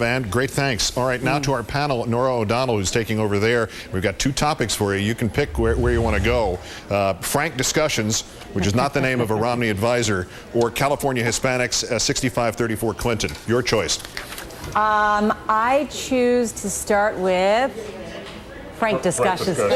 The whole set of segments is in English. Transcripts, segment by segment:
And great, thanks. All right, now to our panel, Norah O'Donnell, who's taking over there. We've got two topics for you. You can pick where you want to go. Frank discussions, which is not the name of a Romney advisor, or California Hispanics, 65-34 Clinton. Your choice. I choose to start with Frank discussions. The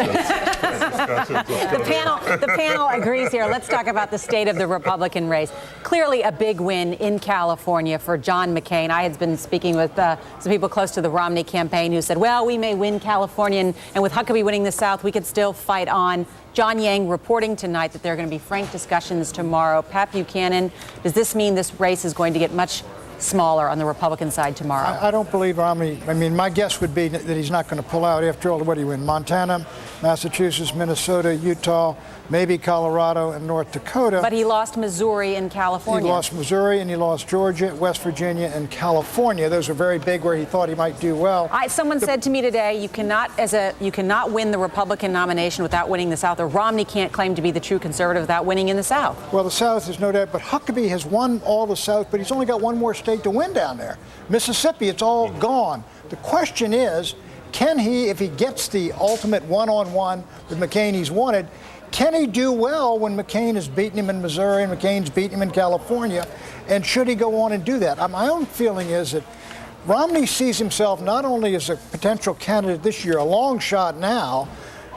panel agrees here. Let's talk about the state of the Republican race. Clearly a big win in California for John McCain. I had been speaking with some people close to the Romney campaign who said, well, we may win California, and with Huckabee winning the South, we could still fight on. John Yang reporting tonight that there are going to be frank discussions tomorrow. Pat Buchanan, does this mean this race is going to get much smaller on the Republican side tomorrow? I don't believe Romney. I mean, my guess would be that he's not going to pull out. After all, what do you win? Montana, Massachusetts, Minnesota, Utah, maybe Colorado, and North Dakota. But he lost Missouri and California. He lost Missouri, and he lost Georgia, West Virginia, and California. Those are very big where he thought he might do well. Someone said to me today, you cannot win the Republican nomination without winning the South, or Romney can't claim to be the true conservative without winning in the South. Well, the South is no doubt, but Huckabee has won all the South, but he's only got one more state to win down there. Mississippi, it's all gone. The question is, can he, if he gets the ultimate one-on-one with McCain he's wanted, can he do well when McCain has beaten him in Missouri and McCain's beaten him in California? And should he go on and do that? My own feeling is that Romney sees himself not only as a potential candidate this year, a long shot now,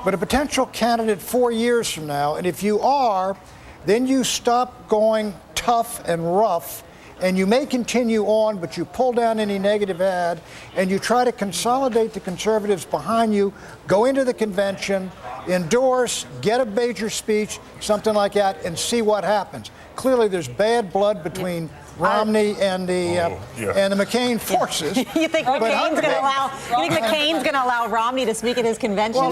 but a potential candidate 4 years from now. And if you are, then you stop going tough and rough, and you may continue on, but you pull down any negative ad, and you try to consolidate the conservatives behind you, go into the convention, endorse, get a major speech, something like that, and see what happens. Clearly, there's bad blood between Romney and the McCain forces. You think McCain's going to allow Romney to speak at his convention?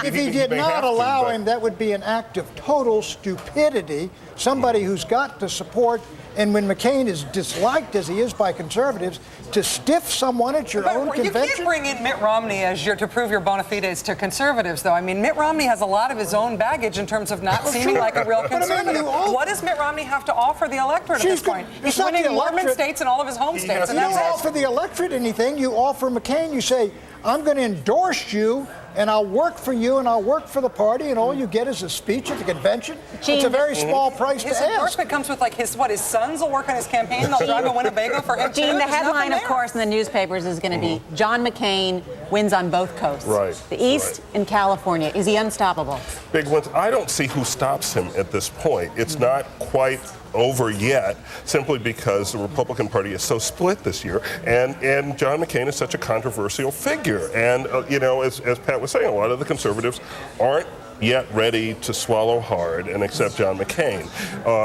If he did not allow him, that would be an act of total stupidity. Somebody who's got the support, and when McCain is disliked as he is by conservatives, to stiff someone at your own convention. You can't bring in Mitt Romney to prove your bona fides to conservatives, though. I mean, Mitt Romney has a lot of his own baggage in terms of not seeming like a real conservative. What does Mitt Romney have to offer the electorate at this point? He's winning Mormon states and all of his home states. You don't offer the electorate anything. You offer McCain. You say, I'm going to endorse you, and I'll work for you, and I'll work for the party, and all you get is a speech at the convention. Gene, it's a very small price to ask. His endorsement comes with, like, his sons will work on his campaign, and they'll drive a Winnebago for him, Gene, the headline, of course, in the newspapers is going to be, John McCain wins on both coasts. Right. The East and California. Is he unstoppable? Big ones. I don't see who stops him at this point. It's not quite over yet, simply because the Republican Party is so split this year, and John McCain is such a controversial figure. And as Pat was saying, a lot of the conservatives aren't yet ready to swallow hard and accept John McCain.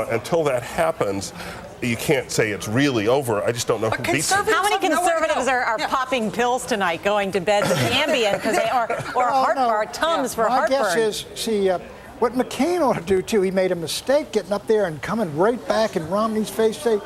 Until that happens, you can't say it's really over. I just don't know who beats him. How many conservatives are popping pills tonight, going to bed with Ambien because they or Tums for heartburn? My guess is, what McCain ought to do, too, he made a mistake getting up there and coming right back in Romney's face, say,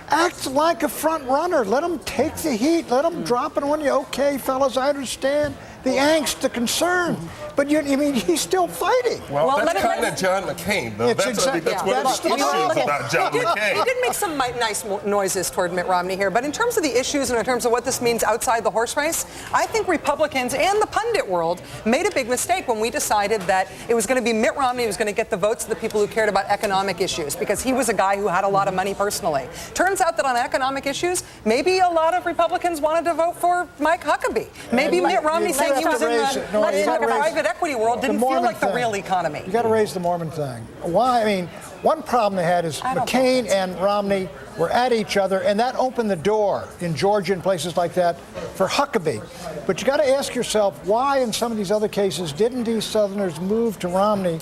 act like a front runner. Let him take the heat. Let him drop it on you. Okay, fellas, I understand the angst, the concern. But he's still fighting. Well, that's kind of John McCain, though. That's what the issue is about John McCain. He did make some nice noises toward Mitt Romney here, but in terms of the issues and in terms of what this means outside the horse race, I think Republicans and the pundit world made a big mistake when we decided that it was going to be Mitt Romney who was going to get the votes of the people who cared about economic issues, because he was a guy who had a lot of money personally. Turns out that on economic issues, maybe a lot of Republicans wanted to vote for Mike Huckabee. Maybe Mitt Romney saying he was in the private equity world didn't feel like the real economy. You got to raise the Mormon thing. Why? I mean, one problem they had is McCain and Romney were at each other, and that opened the door in Georgia and places like that for Huckabee. But you got to ask yourself, why in some of these other cases didn't these Southerners move to Romney?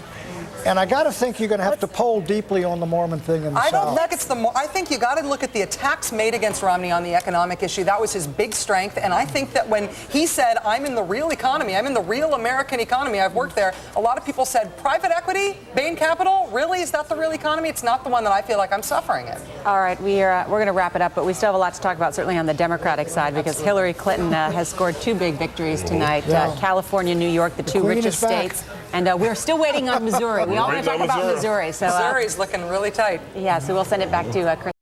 And I got to think you're going to have to poll deeply on the Mormon thing in the South. I don't think it's I think you got to look at the attacks made against Romney on the economic issue. That was his big strength. And I think that when he said, I'm in the real economy, I'm in the real American economy, I've worked there, a lot of people said, private equity, Bain Capital, really? Is that the real economy? It's not the one that I feel like I'm suffering in. All right, we're going to wrap it up, but we still have a lot to talk about, certainly on the Democratic side, because Hillary Clinton has scored two big victories tonight. California, New York, the two richest states. And we're still waiting on Missouri. We all want to talk about Missouri. So Missouri's looking really tight. Yeah, so we'll send it back to Chris.